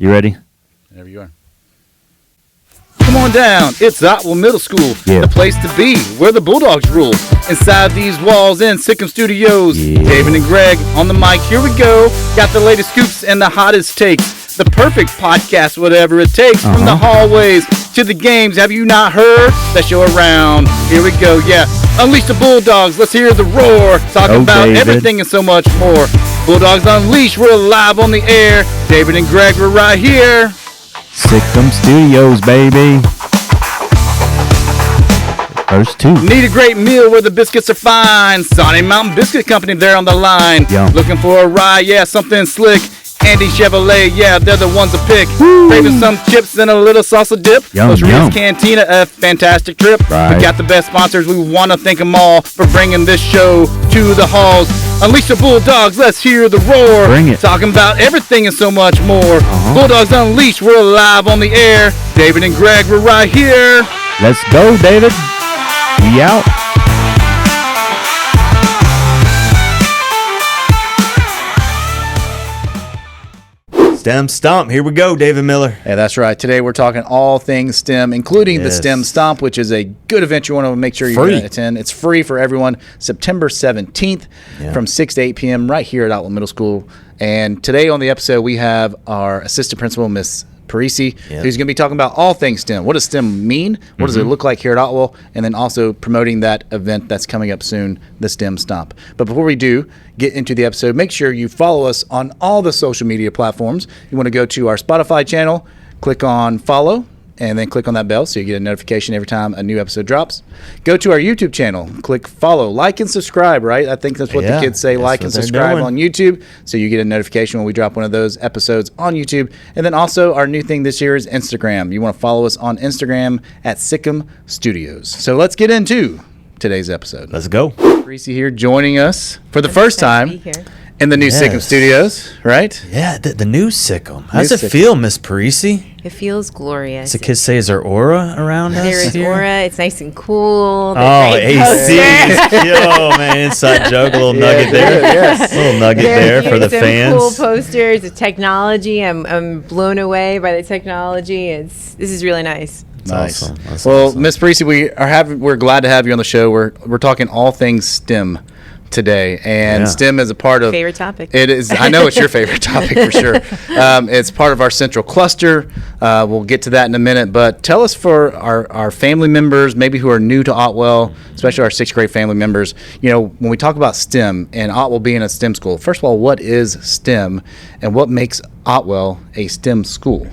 You ready? Whenever you are. Come on down. It's Otwell Middle School, the place to be, where the Bulldogs rule. Inside these walls in STEM Studios, David and Greg on the mic. Here we go. Got the latest scoops and the hottest takes. The perfect podcast, whatever it takes. From the hallways to the games. Have you not heard that show around? Here we go. Yeah. Unleash the Bulldogs. Let's hear the roar. Talking about everything and so much more. Bulldogs Unleashed. We're live on the air. David and Greg, we're right here. STEM Studios, baby. First two. Need a great meal where the biscuits are fine. Sonic Mountain Biscuit Company there on the line. Yum. Looking for a ride, yeah, something slick. Andy Chevrolet, yeah, they're the ones to pick. Craving some chips and a little salsa dip. Yum, Los Rios yum. Cantina, a fantastic trip. Right. We got the best sponsors. We want to thank them all for bringing this show to the halls. Unleash the Bulldogs, let's hear the roar. Bring it. Talking about everything and so much more. Bulldogs Unleashed, we're live on the air. David and Greg, we're right here. Let's go, David. We out. STEM Stomp. Here we go, David Miller. Yeah, that's right. Today we're talking all things STEM, including the STEM Stomp, which is a good event you want to make sure you attend. It's free for everyone. September 17th from 6 to 8 p.m. right here at Otwell Middle School. And today on the episode, we have our assistant principal, Miss Parisi, who's going to be talking about all things STEM. What does STEM mean? What does it look like here at Otwell? And then also promoting that event that's coming up soon, the STEM Stomp. But before we do get into the episode, make sure you follow us on all the social media platforms. You want to go to our Spotify channel, click on follow, and then click on that bell so you get a notification every time a new episode drops. Go to our YouTube channel, click follow, like and subscribe, right? I think that's what the kids say, like and subscribe on YouTube, so you get a notification when we drop one of those episodes on YouTube. And then also our new thing this year is Instagram. You want to follow us on Instagram at STEM Studios. So let's get into today's episode. Let's go. Parisi here joining us for the first time in the new STEM Studios, right? Yeah, the new Sikkim. How does it feel, Miss Parisi? It feels glorious. The kids say, is there aura around us? There is aura. It's nice and cool. AC. Yo, man, inside joke, a little nugget there. A little nugget there for the fans. Cool posters, the technology. I'm blown away by the technology. This is really nice. Nice. Awesome. That's well, awesome. Miss Parisi, we're glad to have you on the show. We're talking all things STEM today, and STEM is a part of favorite topic. It is. I know it's your favorite topic for sure. It's part of our central cluster. We'll get to that in a minute, but tell us for our family members, maybe who are new to Otwell, especially our 6th grade family members. You know, when we talk about STEM and Otwell being a STEM school, first of all, what is STEM, and what makes Otwell a STEM school?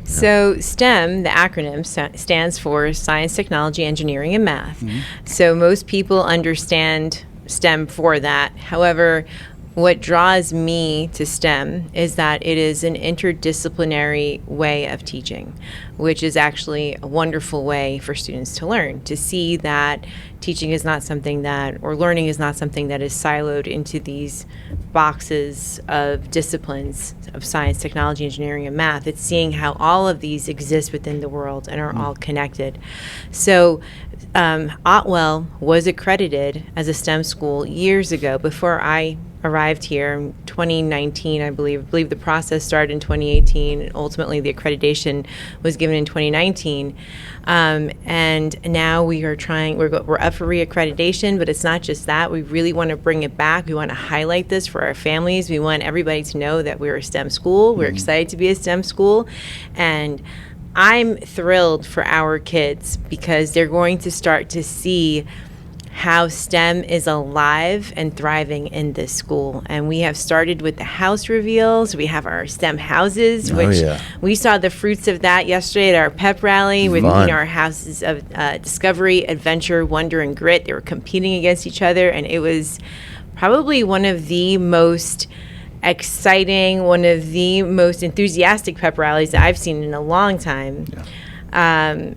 So STEM, the acronym, stands for Science, Technology, Engineering, and Math. So most people understand STEM for that. However, what draws me to STEM is that it is an interdisciplinary way of teaching, which is actually a wonderful way for students to learn, to see that teaching is not something that, or learning is not something that is siloed into these boxes of disciplines of science, technology, engineering, and math. It's seeing how all of these exist within the world and are all connected. So Otwell was accredited as a STEM school years ago, before I arrived here in 2019, I believe the process started in 2018, and ultimately the accreditation was given in 2019. And now we are we're up for reaccreditation, but it's not just that. We really want to bring it back. We want to highlight this for our families. We want everybody to know that we're a STEM school. We're excited to be a STEM school. And I'm thrilled for our kids because they're going to start to see how STEM is alive and thriving in this school. And we have started with the house reveals. We have our STEM houses, which we saw the fruits of that yesterday at our pep rally with our houses of discovery, adventure, wonder, and grit. They were competing against each other, and it was probably one of the most exciting, one of the most enthusiastic pep rallies that I've seen in a long time.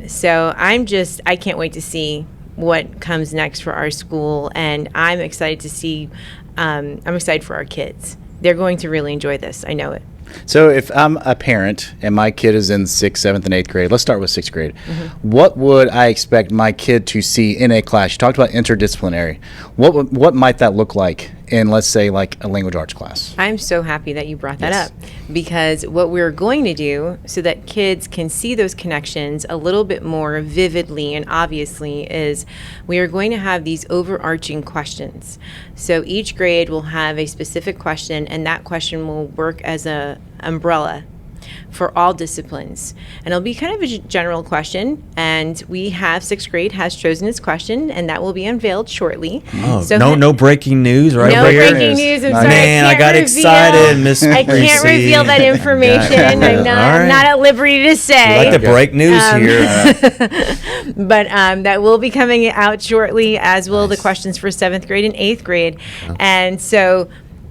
So I can't wait to see what comes next for our school, and I'm excited to see, I'm excited for our kids. They're going to really enjoy this. I know it. So if I'm a parent and my kid is in 6th, 7th, and 8th grade, let's start with 6th grade. What would I expect my kid to see in a class? You talked about interdisciplinary. What might that look like in, let's say, like a language arts class? I'm so happy that you brought that up, because what we're going to do so that kids can see those connections a little bit more vividly and obviously is we are going to have these overarching questions. So each grade will have a specific question, and that question will work as a umbrella for all disciplines. And it'll be kind of a general question, and we have 6th grade has chosen its question, and that will be unveiled shortly. Oh, so no breaking news right no here? breaking news. I'm sorry. Man, I got excited, Miss I can't Parisi. reveal that information. I'm not at liberty to say. We like to break news here. But that will be coming out shortly, as will the questions for 7th grade and 8th grade. And so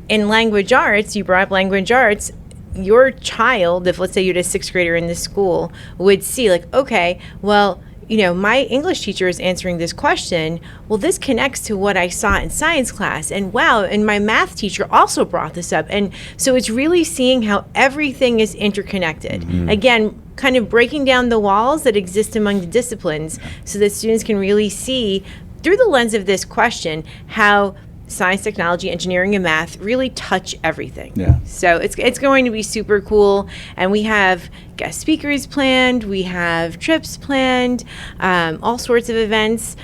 in language arts, you brought up language arts, your child, if let's say you had a 6th grader in this school, would see like, okay, well, you know, my English teacher is answering this question. Well, this connects to what I saw in science class. And wow, and my math teacher also brought this up. And so it's really seeing how everything is interconnected. Again, kind of breaking down the walls that exist among the disciplines so that students can really see through the lens of this question how science, technology, engineering, and math really touch everything. So it's going to be super cool. And we have guest speakers planned. We have trips planned, all sorts of events.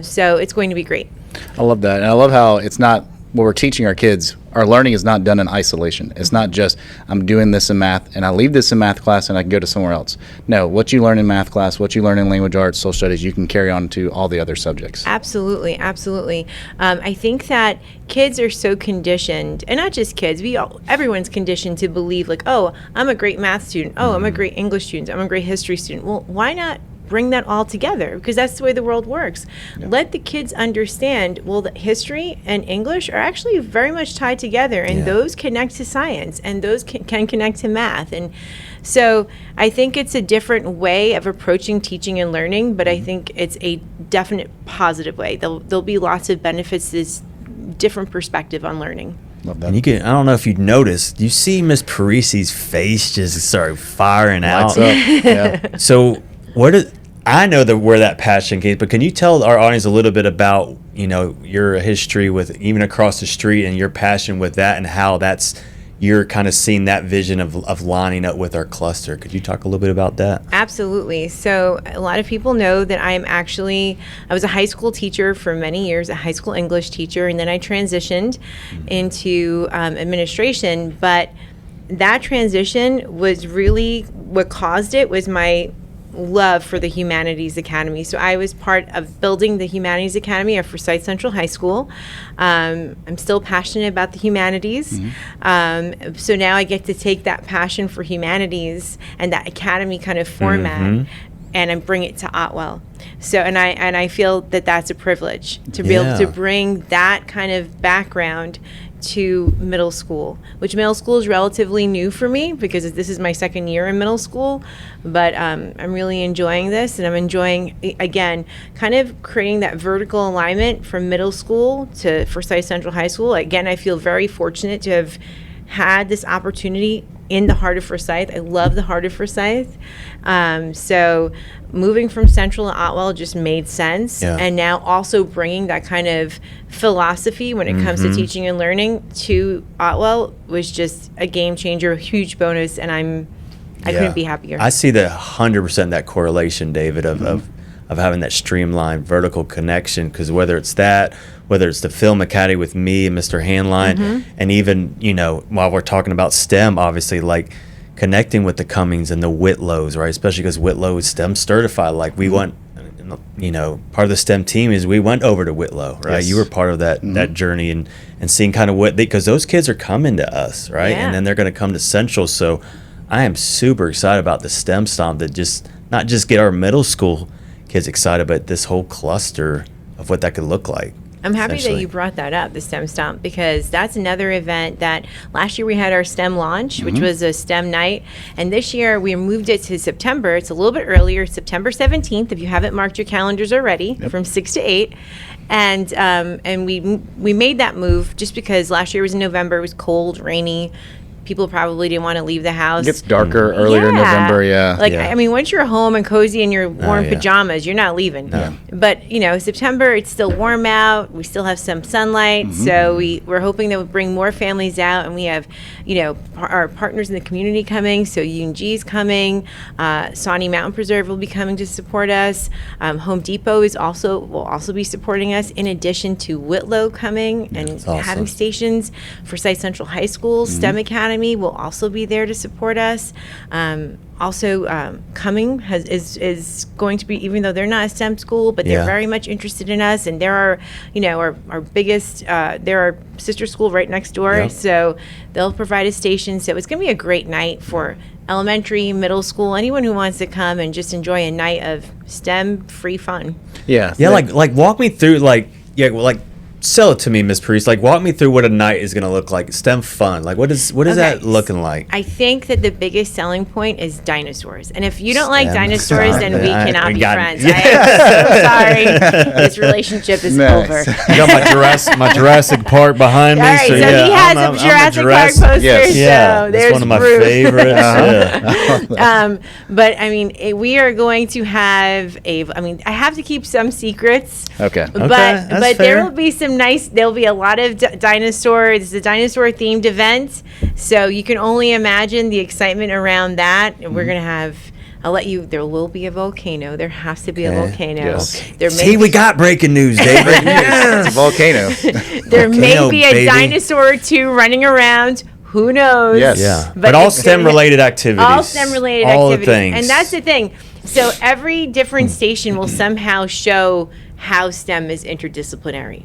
So it's going to be great. I love that. And I love how it's not what we're teaching our kids. Our learning is not done in isolation. It's not just I'm doing this in math and I leave this in math class and I can go to somewhere else. No, what you learn in math class, what you learn in language arts, social studies, you can carry on to all the other subjects. Absolutely, absolutely. I think that kids are so conditioned, and not just kids, everyone's conditioned to believe like, oh, I'm a great math student. Oh, I'm a great English student. I'm a great history student. Well, why not bring that all together? Because that's the way the world works. Let the kids understand, well, that history and English are actually very much tied together, and those connect to science, and those can connect to math. And so I think it's a different way of approaching teaching and learning, but I think it's a definite positive way. There'll be lots of benefits to this different perspective on learning. Love that. And you can, I don't know if you noticed, you see Miss Parisi's face just start firing out. So I know where that passion came, but can you tell our audience a little bit about, you know, your history with even across the street and your passion with that, and how you're kind of seeing that vision of lining up with our cluster? Could you talk a little bit about that? Absolutely. So a lot of people know that I was a high school teacher for many years, a high school English teacher, and then I transitioned into administration. But that transition was really what caused it was my love for the Humanities Academy. So I was part of building the Humanities Academy at Forsyth Central High School. I'm still passionate about the humanities. So now I get to take that passion for humanities and that academy kind of format and I bring it to Otwell. So and I feel that that's a privilege to be able to bring that kind of background to middle school, which middle school is relatively new for me because this is my second year in middle school, but I'm really enjoying this, and I'm enjoying, again, kind of creating that vertical alignment from middle school to Forsyth Central High School. Again, I feel very fortunate to have had this opportunity in the heart of Forsyth. I love the heart of Forsyth. So moving from Central to Otwell just made sense. And now also bringing that kind of philosophy when it comes to teaching and learning to Otwell was just a game changer, a huge bonus, and I couldn't be happier. I see 100% that correlation, David, of having that streamlined vertical connection, because whether it's the Film Academy with me and Mr. Handline, and even, you know, while we're talking about STEM, obviously, like connecting with the Cummings and the Whitlows, right? Especially because Whitlow is STEM certified. Like we went, you know, part of the STEM team is we went over to Whitlow, right? Yes. You were part of that journey and seeing kind of what because those kids are coming to us, right? And then they're going to come to Central. So I am super excited about the STEM Stomp that just not just get our middle school kids excited, but this whole cluster of what that could look like. I'm happy that you brought that up, the STEM Stomp, because that's another event that last year we had our STEM launch, which was a STEM night. And this year we moved it to September. It's a little bit earlier, September 17th, if you haven't marked your calendars already, from 6 to 8. And we made that move just because last year was in November. It was cold, rainy. people probably didn't want to leave the house. It gets darker earlier in November, Like, I mean, once you're home and cozy in your warm pajamas, you're not leaving. No. But, September, it's still warm out. We still have some sunlight. So we're hoping that we'll bring more families out. And we have, our partners in the community coming. So UNG's coming. Sawney Mountain Preserve will be coming to support us. Home Depot will also be supporting us, in addition to Whitlow coming and having stations for Site Central High School. STEM Academy will also be there to support us. Coming is going to be, even though they're not a STEM school, but they're very much interested in us, and they're our biggest, they're our sister school right next door, so they'll provide a station. So it's going to be a great night for elementary, middle school, anyone who wants to come and just enjoy a night of STEM free fun. Yeah, like walk me through, sell it to me, Miss Parisi. Like, walk me through what a night is going to look like. STEM fun. Like, what is that looking like? I think that the biggest selling point is dinosaurs. And if you don't like dinosaurs, then we cannot be friends. Yeah. I am so sorry. This relationship is over. You got my Jurassic Park behind me. All right, so he has a Jurassic Park poster. Yes. So That's there's one of my proof. favorites. But I mean, we are going to have I have to keep some secrets. Okay. But there will be some there'll be a lot of dinosaurs. It's a dinosaur themed event, so you can only imagine the excitement around that. And we're gonna have, there will be a volcano. There has to be a volcano. Yes. We got breaking news, David. It's a volcano. There may be a dinosaur or two running around. Who knows? Yes. Yeah. But all STEM-related activities. All STEM-related all activities. The things. And that's the thing. So every different station will somehow show how STEM is interdisciplinary.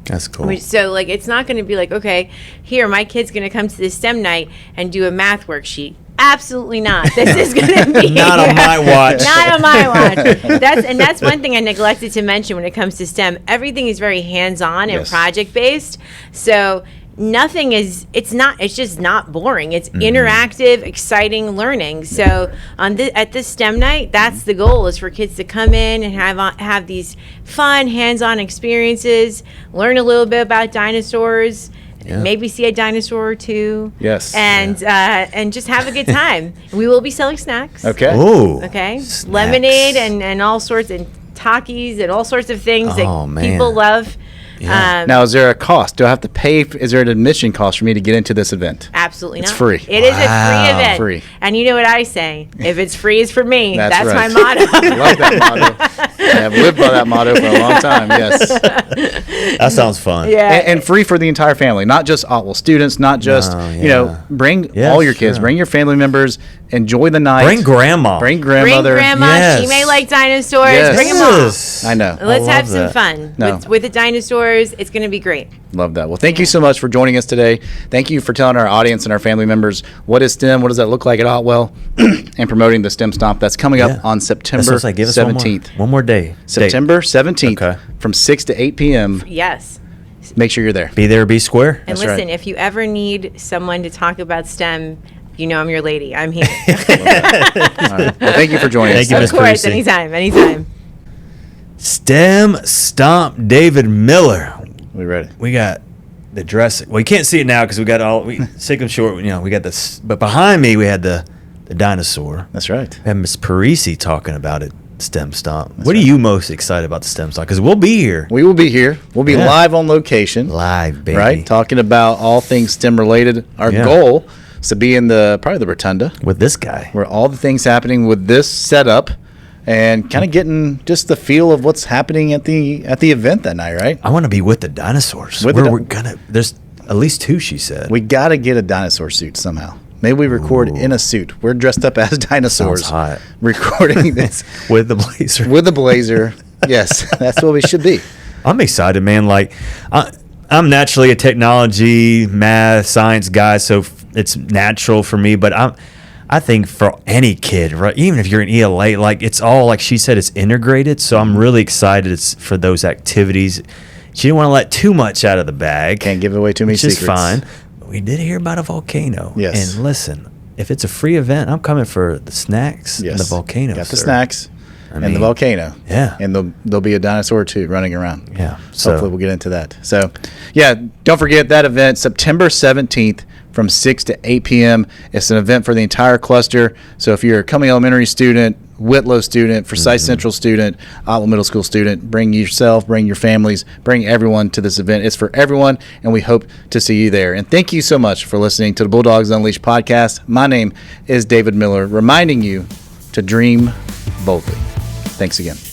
That's cool. So, it's not going to be like, okay, here, my kid's going to come to this STEM night and do a math worksheet. Absolutely not. This is going to be not on my watch. Not on my watch. That's one thing I neglected to mention when it comes to STEM. Everything is very hands-on and project-based. So it's just not boring. It's interactive, exciting learning. So at this STEM night, that's the goal, is for kids to come in and have these fun hands-on experiences, learn a little bit about dinosaurs, maybe see a dinosaur or two. Yes. And just have a good time. We will be selling snacks. Okay. Ooh. Okay. Snacks. Lemonade and all sorts, and Takis and all sorts of things that people love. Yeah. Now, is there a cost? Do I have to pay? Is there an admission cost for me to get into this event? Absolutely not. It's free. It is a free event. Free. And you know what I say? If it's free, it's for me. That's my right. motto. I love that motto. I have lived by that motto for a long time. Yes. That sounds fun. Yeah. And free for the entire family, not just Otwell students, not just, bring all your kids, bring your family members, enjoy the night. Bring grandma. Bring grandmother. Bring grandma. Yes. She may like dinosaurs. Yes. Bring them all. I know. Let's have some that. fun No. with the dinosaurs. It's going to be great. Love that. Well, thank you so much for joining us today. Thank you for telling our audience and our family members what is STEM, what does that look like at Otwell, and promoting the STEM Stomp. That's coming up on September 17th. One more day. September 17th from 6 to 8 p.m. Yes. Make sure you're there. Be there, be square. And listen, if you ever need someone to talk about STEM, I'm your lady. I'm here. All right. Well, thank you for joining us. Thank you, Ms. Of course, Parisi. anytime. STEM Stomp David Miller. We ready? We got the dress. Well, you can't see it now because we got sick and short. We got this. But behind me, we had the dinosaur. That's right. We had Miss Parisi talking about it. STEM Stomp. What are you most excited about the STEM Stomp? Because we'll be here. We will be here. We'll be live on location. Live, baby. Right? Talking about all things STEM related. Our goal is to be in probably the rotunda. With this guy. Where all the things happening with this setup and kind of getting just the feel of what's happening at the event that night, right? I want to be with the dinosaurs. There's at least two, she said. We got to get a dinosaur suit somehow. Maybe we record in a suit. We're dressed up as dinosaurs. Sounds hot. Recording this. With the blazer. With the blazer. Yes, that's what we should be. I'm excited, man. I'm naturally a technology, math, science guy, so it's natural for me. But I think for any kid, right, even if you're in ELA, it's all, like she said, it's integrated. So I'm really excited for those activities. She didn't want to let too much out of the bag. Can't give away too many secrets. Which is fine. We did hear about a volcano. Yes. And listen, if it's a free event, I'm coming for the snacks and the volcano. Got the snacks and the volcano. Yeah. And there'll be a dinosaur or two running around. Yeah. So hopefully we'll get into that. So, don't forget that event, September 17th from 6 to 8 p.m. It's an event for the entire cluster. So if you're a Cumming Elementary student, Whitlow student, Forsyth Central student, Otwell Middle School student, bring yourself, bring your families, bring everyone to this event. It's for everyone, and we hope to see you there. And thank you so much for listening to the Bulldogs Unleashed podcast. My name is David Miller, reminding you to dream boldly. Thanks again.